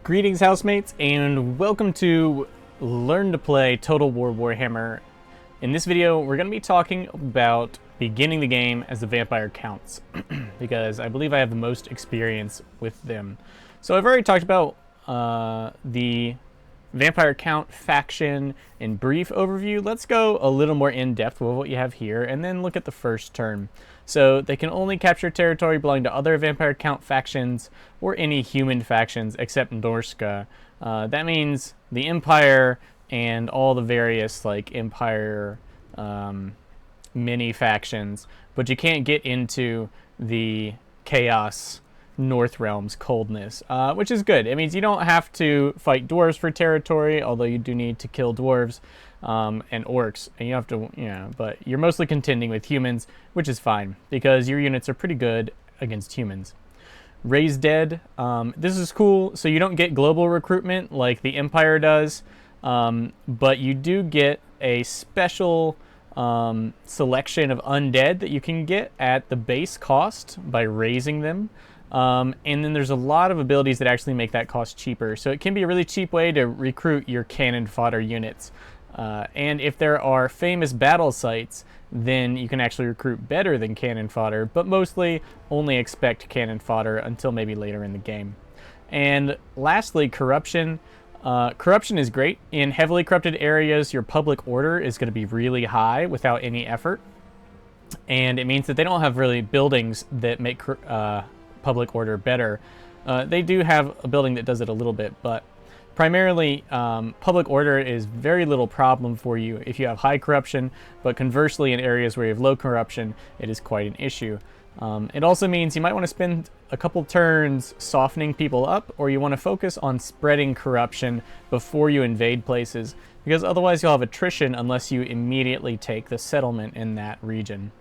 Greetings, housemates, and welcome to Learn to Play Total War Warhammer. In this video, we're going to be talking about beginning the game as the vampire counts, because I believe I have the most experience with them. So I've already talked about the vampire count faction in brief overview. Let's go a little more in depth with what you have here, and then look at the first turn. So they can only capture territory belonging to other vampire count factions or any human factions except Norska. That means the Empire and all the various like Empire mini factions, but you can't get into the Chaos North Realms coldness, which is good. It means you don't have to fight dwarves for territory, although you do need to kill dwarves and orcs, and you have to, but you're mostly contending with humans, which is fine because your units are pretty good against humans. Raise Dead, this is cool. So you don't get global recruitment like the Empire does, but you do get a special selection of undead that you can get at the base cost by raising them. And then there's a lot of abilities that actually make that cost cheaper. So it can be a really cheap way to recruit your cannon fodder units. And if there are famous battle sites, then you can actually recruit better than cannon fodder, but mostly only expect cannon fodder until maybe later in the game. And lastly, corruption. Corruption is great. In heavily corrupted areas, your public order is going to be really high without any effort. And it means that they don't have really buildings that make public order better. They do have a building that does it a little bit, but primarily public order is very little problem for you if you have high corruption, but conversely in areas where you have low corruption, it is quite an issue. It also means you might want to spend a couple turns softening people up, or you want to focus on spreading corruption before you invade places, because otherwise you'll have attrition unless you immediately take the settlement in that region.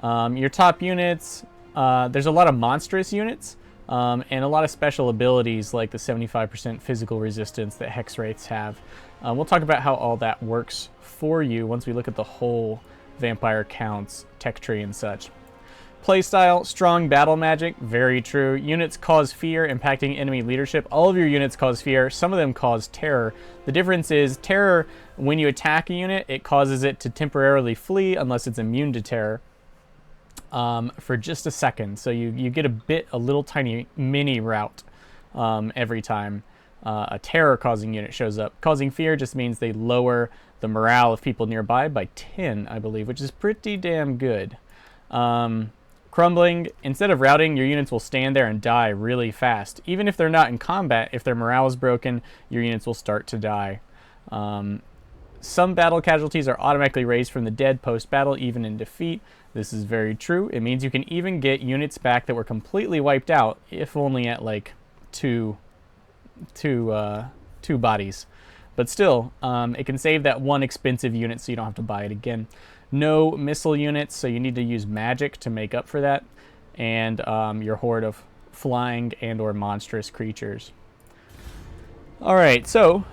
Your top units, there's a lot of monstrous units, and a lot of special abilities like the 75% physical resistance that Hex Wraiths have. We'll talk about how all that works for you once we look at the whole vampire counts, tech tree and such. Playstyle, strong battle magic, very true. Units cause fear, impacting enemy leadership. All of your units cause fear. Some of them cause terror. The difference is terror, when you attack a unit, it causes it to temporarily flee unless it's immune to terror. For just a second, so you get a little tiny mini route every time a terror causing unit shows up. Causing fear just means they lower the morale of people nearby by 10, I believe, which is pretty damn good. Crumbling, instead of routing, your units will stand there and die really fast. Even if they're not in combat, if their morale is broken, your units will start to die. Some battle casualties are automatically raised from the dead post-battle, even in defeat. This is very true. It means you can even get units back that were completely wiped out, if only at like two bodies. But still, it can save that one expensive unit so you don't have to buy it again. No missile units, so you need to use magic to make up for that. And your horde of flying and or monstrous creatures. Alright, so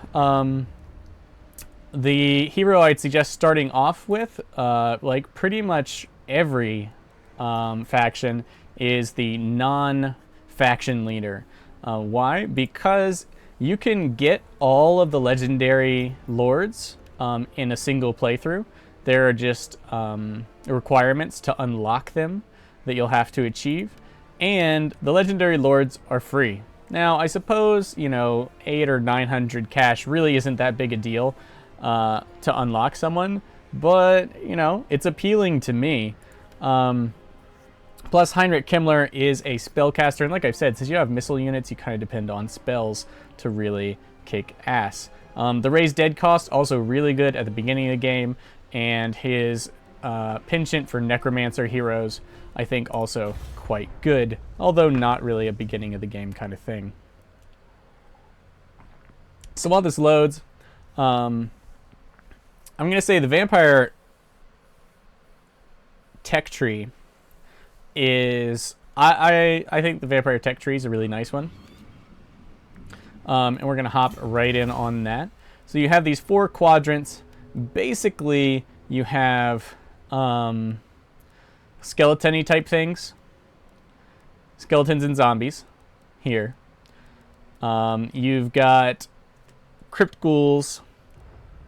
the hero I'd suggest starting off with, like pretty much every faction, is the non-faction leader. Why? Because you can get all of the legendary lords in a single playthrough. There are just requirements to unlock them that you'll have to achieve, and the legendary lords are free. Now, I suppose, 800 or 900 cash really isn't that big a deal to unlock someone, but it's appealing to me. Plus Heinrich Himmler is a spellcaster, and like I've said, since you have missile units, you kind of depend on spells to really kick ass. The Raised Dead cost, also really good at the beginning of the game, and his penchant for necromancer heroes, I think also quite good, although not really a beginning of the game kind of thing. So while this loads, I'm going to say the vampire tech tree is, I think the vampire tech tree is a really nice one. And we're going to hop right in on that. So you have these 4 quadrants. Basically, you have skeleton-y type things. Skeletons and zombies here. You've got crypt ghouls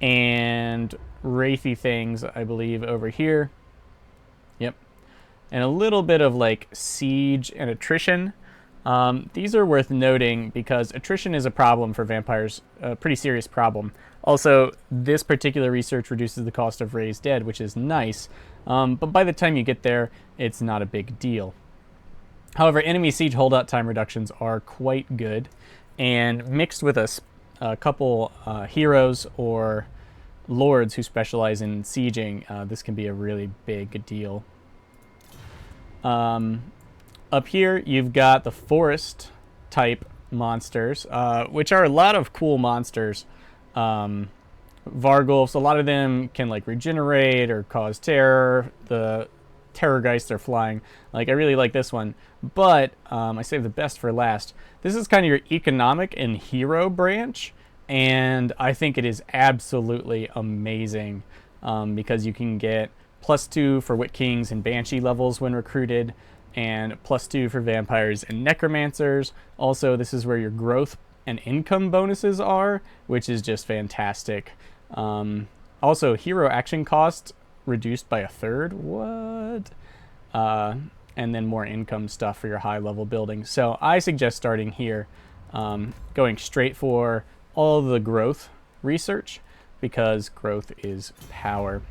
and wraithy things, I believe, over here. Yep. And a little bit of like siege and attrition. These are worth noting because attrition is a problem for vampires, a pretty serious problem. Also, this particular research reduces the cost of raised dead, which is nice, but by the time you get there, it's not a big deal. However, enemy siege holdout time reductions are quite good, and mixed with a couple heroes or lords who specialize in sieging, this can be a really big deal. Up here, you've got the forest type monsters, which are a lot of cool monsters. Vargulfs, a lot of them can like regenerate or cause terror. The Terrorgeists are flying. Like, I really like this one, but I saved the best for last. This is kind of your economic and hero branch, and I think it is absolutely amazing because you can get +2 for Wit Kings and Banshee levels when recruited, and +2 for vampires and necromancers. Also, this is where your growth and income bonuses are, which is just fantastic. Also, hero action cost reduced by 1/3. What? And then more income stuff for your high level building. So I suggest starting here, going straight for all the growth research, because growth is power.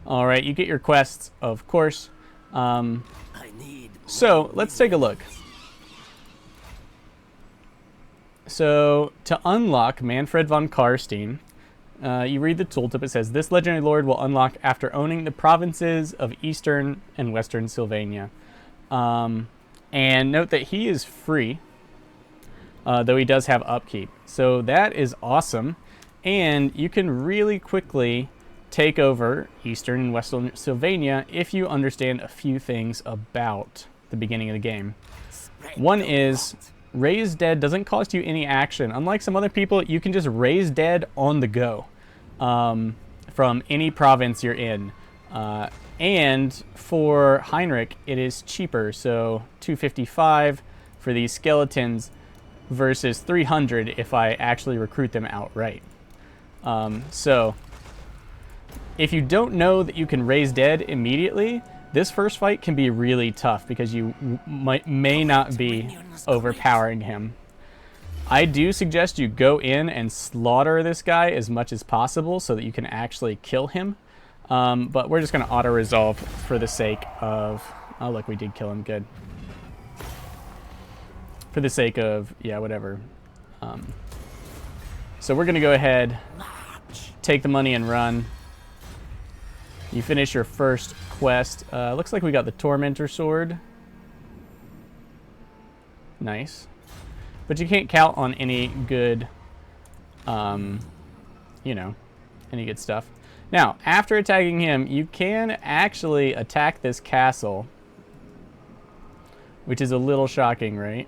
All right, you get your quests, of course. So let's take a look. So to unlock Manfred von Karstein, you read the tooltip. It says, this legendary lord will unlock after owning the provinces of Eastern and Western Sylvania. And note that he is free, though he does have upkeep. So that is awesome. And you can really quickly take over Eastern and Western Sylvania if you understand a few things about the beginning of the game. One is, raise dead doesn't cost you any action. Unlike some other people, you can just raise dead on the go from any province you're in. And for Heinrich, it is cheaper. So 255 for these skeletons versus 300 if I actually recruit them outright. So if you don't know that you can raise dead immediately, this first fight can be really tough because you may not be overpowering him. I do suggest you go in and slaughter this guy as much as possible so that you can actually kill him. But we're just going to auto-resolve for the sake of... Oh, look, we did kill him. Good. For the sake of... Yeah, whatever. So we're going to go ahead, take the money and run. You finish your first quest. Looks like we got the Tormentor Sword. Nice. But you can't count on any good, you know, any good stuff. Now, after attacking him, you can actually attack this castle, which is a little shocking, right?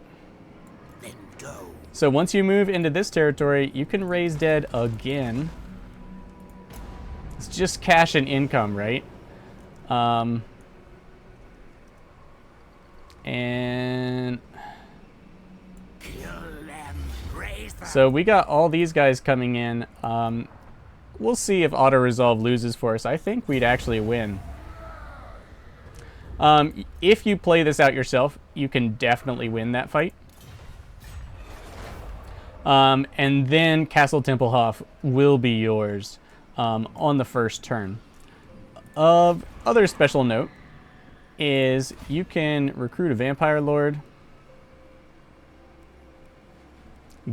Then go. So once you move into this territory, you can raise dead again. It's just cash and income, right? And so we got all these guys coming in. We'll see if auto-resolve loses for us. I think we'd actually win. If you play this out yourself, you can definitely win that fight. And then Castle Tempelhof will be yours on the first turn. Of other special note is you can recruit a Vampire Lord.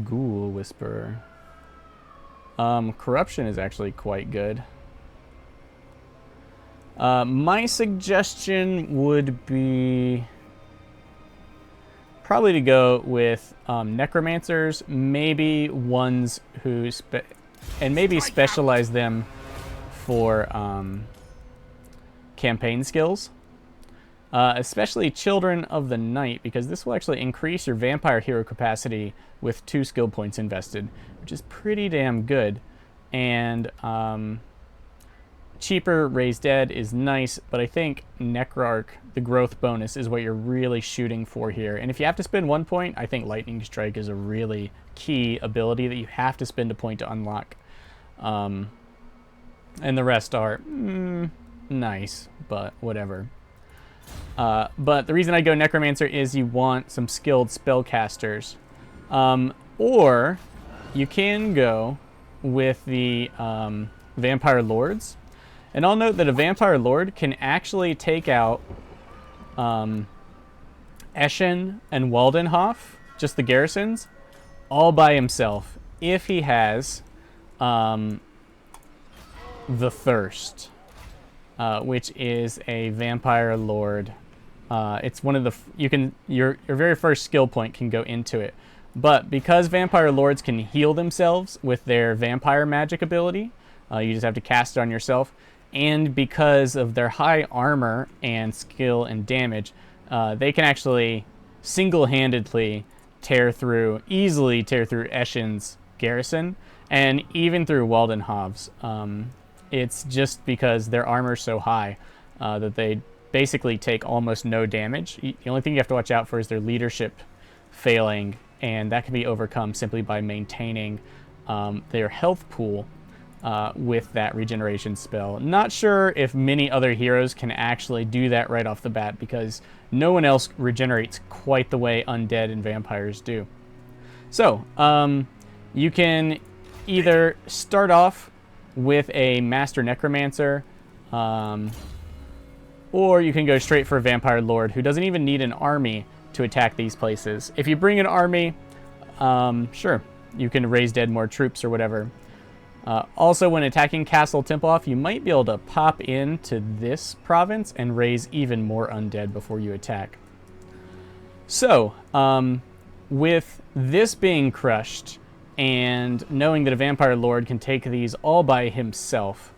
Ghoul Whisperer. Corruption is actually quite good. My suggestion would be probably to go with Necromancers, maybe ones who maybe specialize them for campaign skills. Especially Children of the Night, because this will actually increase your vampire hero capacity with 2 skill points invested, which is pretty damn good. And cheaper Raise Dead is nice, but I think Necrarch, the growth bonus, is what you're really shooting for here. And if you have to spend 1 point, I think Lightning Strike is a really key ability that you have to spend a point to unlock. And the rest are nice, but whatever. But the reason I go Necromancer is you want some skilled spellcasters. Or you can go with the Vampire Lords. And I'll note that a Vampire Lord can actually take out Eschen and Waldenhof, just the garrisons, all by himself, if he has the Thirst, which is a Vampire Lord. It's one of the your very first skill point can go into it, but because Vampire Lords can heal themselves with their Vampire Magic ability, you just have to cast it on yourself. And because of their high armor and skill and damage, they can actually single-handedly easily tear through Eschen's garrison, and even through Waldenhov's. It's just because their armor is so high that they basically take almost no damage. The only thing you have to watch out for is their leadership failing, and that can be overcome simply by maintaining their health pool with that regeneration spell. Not sure if many other heroes can actually do that right off the bat, because no one else regenerates quite the way undead and vampires do. So, you can either start off with a Master Necromancer, or you can go straight for a Vampire Lord who doesn't even need an army to attack these places. If you bring an army, sure, you can raise dead more troops or whatever. Also, when attacking Castle Templehof, you might be able to pop into this province and raise even more undead before you attack. So, with this being crushed, and knowing that a Vampire Lord can take these all by himself,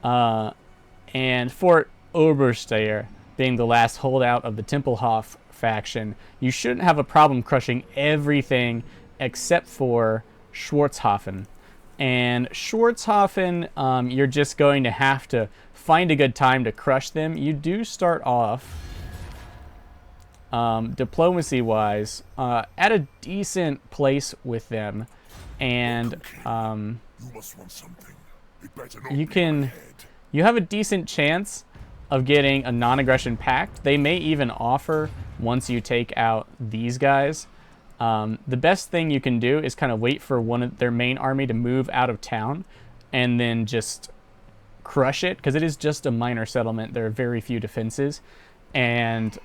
and Fort Obersteyr being the last holdout of the Templehof faction, you shouldn't have a problem crushing everything except for Schwarzhofen. And Schwarzhofen, you're just going to have to find a good time to crush them. You do start off, diplomacy-wise, at a decent place with them, and you have a decent chance of getting a non-aggression pact. They may even offer once you take out these guys. The best thing you can do is kind of wait for one of their main army to move out of town and then just crush it, because it is just a minor settlement. There are very few defenses, and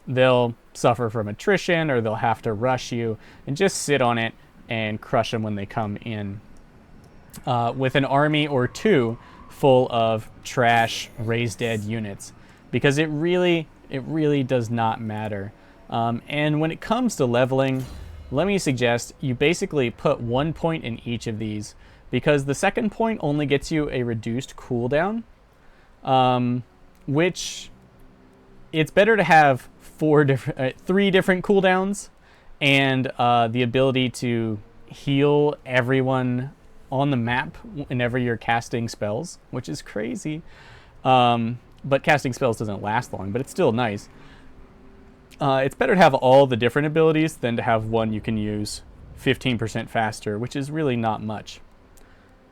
they'll suffer from attrition, or they'll have to rush you, and just sit on it and crush them when they come in. With an army or two full of trash Raise Dead units, because it really does not matter. And when it comes to leveling, let me suggest you basically put 1 point in each of these, because the second point only gets you a reduced cooldown, which it's better to have 3 different cooldowns, and the ability to heal everyone on the map whenever you're casting spells, which is crazy. But casting spells doesn't last long, but it's still nice. It's better to have all the different abilities than to have one you can use 15% faster, which is really not much.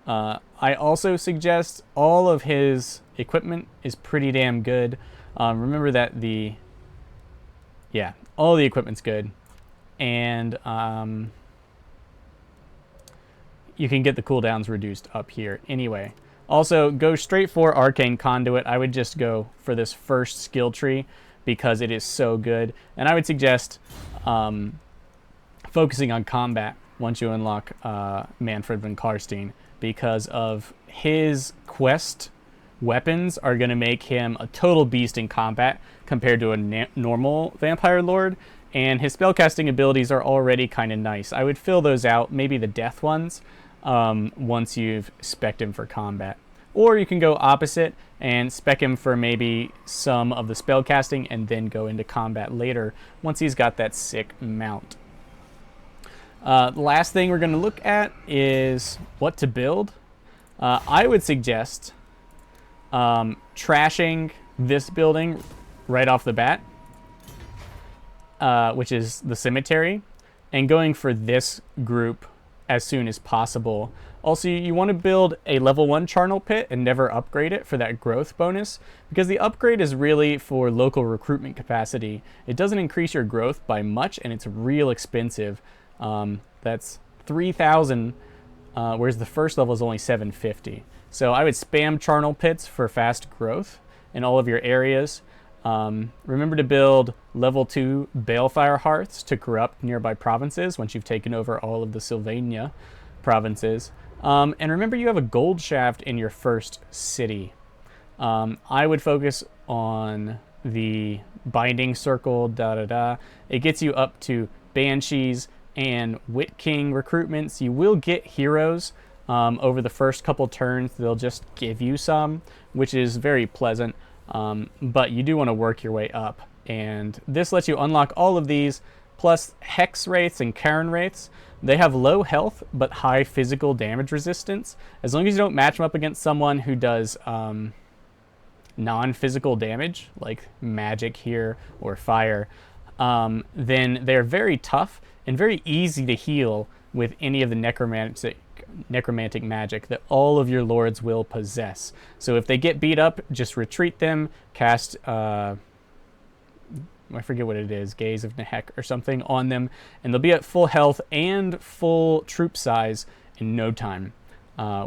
I also suggest all of his equipment is pretty damn good. Remember that all the equipment's good. And you can get the cooldowns reduced up here anyway. Also, go straight for Arcane Conduit. I would just go for this first skill tree because it is so good. And I would suggest focusing on combat once you unlock Manfred von Karstein, because of his quest weapons are going to make him a total beast in combat compared to a normal Vampire Lord. And his spellcasting abilities are already kind of nice. I would fill those out, maybe the death ones, once you've spec'd him for combat. Or you can go opposite and spec him for maybe some of the spellcasting and then go into combat later once he's got that sick mount. The last thing we're going to look at is what to build. I would suggest trashing this building right off the bat, which is the cemetery, and going for this group as soon as possible. Also, you want to build a level 1 charnel pit and never upgrade it for that growth bonus, because the upgrade is really for local recruitment capacity. It doesn't increase your growth by much, and it's real expensive. That's 3,000, whereas the first level is only 750. So I would spam charnel pits for fast growth in all of your areas. Remember to build level 2 balefire hearths to corrupt nearby provinces once you've taken over all of the Sylvania provinces. And remember, you have a gold shaft in your first city. I would focus on the binding circle, It gets you up to banshees and wit king recruitments. You will get heroes over the first couple turns. They'll just give you some, which is very pleasant. But you do want to work your way up, and this lets you unlock all of these, plus Hex Wraiths and Karen Wraiths. They have low health but high physical damage resistance. As long as you don't match them up against someone who does non-physical damage, like magic here or fire, then they're very tough and very easy to heal with any of the necromantic magic that all of your lords will possess. So if they get beat up, just retreat them, cast I forget what it is, Gaze of Nehek or something on them, and they'll be at full health and full troop size in no time,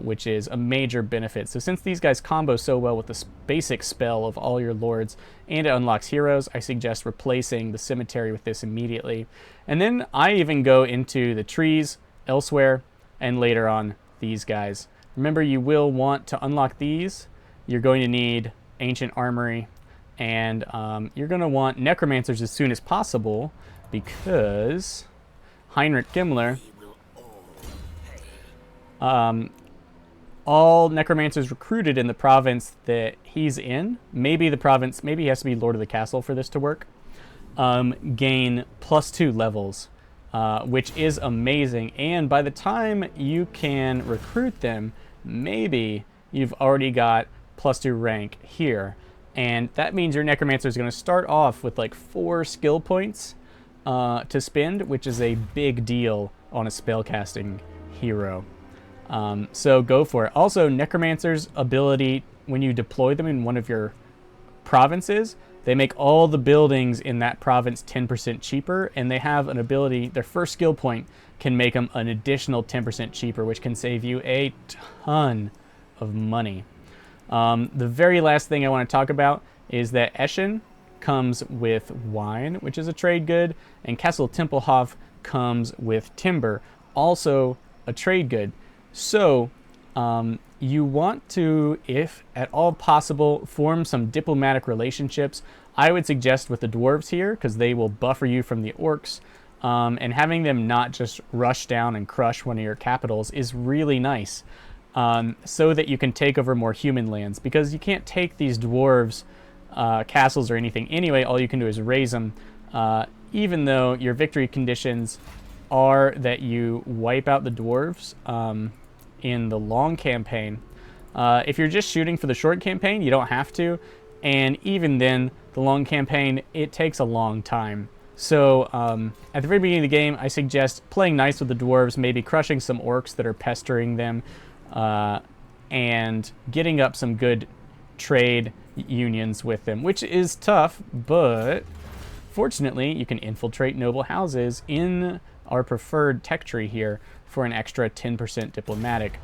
which is a major benefit. So since these guys combo so well with the basic spell of all your lords and it unlocks heroes, I suggest replacing the cemetery with this immediately. And then I even go into the trees elsewhere, and later on these guys. Remember, you will want to unlock these. You're going to need Ancient Armory, and you're going to want Necromancers as soon as possible, because Heinrich Himmler, all Necromancers recruited in the province that he's in, maybe he has to be Lord of the Castle for this to work, gain +2 levels. Which is amazing, and by the time you can recruit them, maybe you've already got +2 rank here, and that means your Necromancer is going to start off with like 4 skill points to spend, which is a big deal on a spellcasting hero. So go for it. Also, Necromancer's ability, when you deploy them in one of your provinces, they make all the buildings in that province 10% cheaper, and they have an ability, their first skill point can make them an additional 10% cheaper, which can save you a ton of money. The very last thing I want to talk about is that Eschen comes with wine, which is a trade good, and Castle Tempelhof comes with timber, also a trade good. So you want to, if at all possible, form some diplomatic relationships. I would suggest with the dwarves here, because they will buffer you from the orcs, and having them not just rush down and crush one of your capitals is really nice, so that you can take over more human lands, because you can't take these dwarves castles or anything anyway. All you can do is raise them, even though your victory conditions are that you wipe out the dwarves in the long campaign. If you're just shooting for the short campaign, you don't have to, and even then, the long campaign, it takes a long time. So at the very beginning of the game, I suggest playing nice with the dwarves, maybe crushing some orcs that are pestering them, and getting up some good trade unions with them, which is tough, but fortunately you can infiltrate noble houses in our preferred tech tree here for an extra 10% diplomatic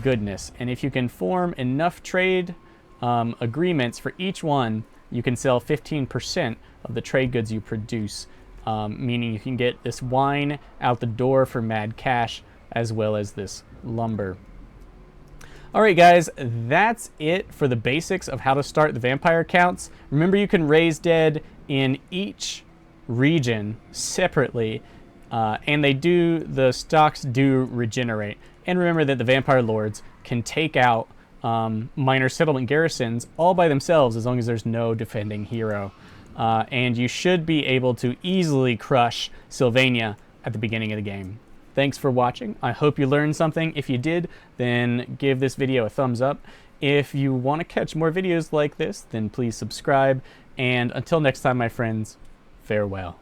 goodness. And if you can form enough trade agreements for each one, you can sell 15% of the trade goods you produce, meaning you can get this wine out the door for mad cash, as well as this lumber. Alright guys, that's it for the basics of how to start the vampire counts. Remember, you can raise dead in each region separately, and the stocks do regenerate. And remember that the vampire lords can take out minor settlement garrisons all by themselves, as long as there's no defending hero. And you should be able to easily crush Sylvania at the beginning of the game. Thanks for watching. I hope you learned something. If you did, then give this video a thumbs up. If you want to catch more videos like this, then please subscribe. And until next time, my friends, farewell.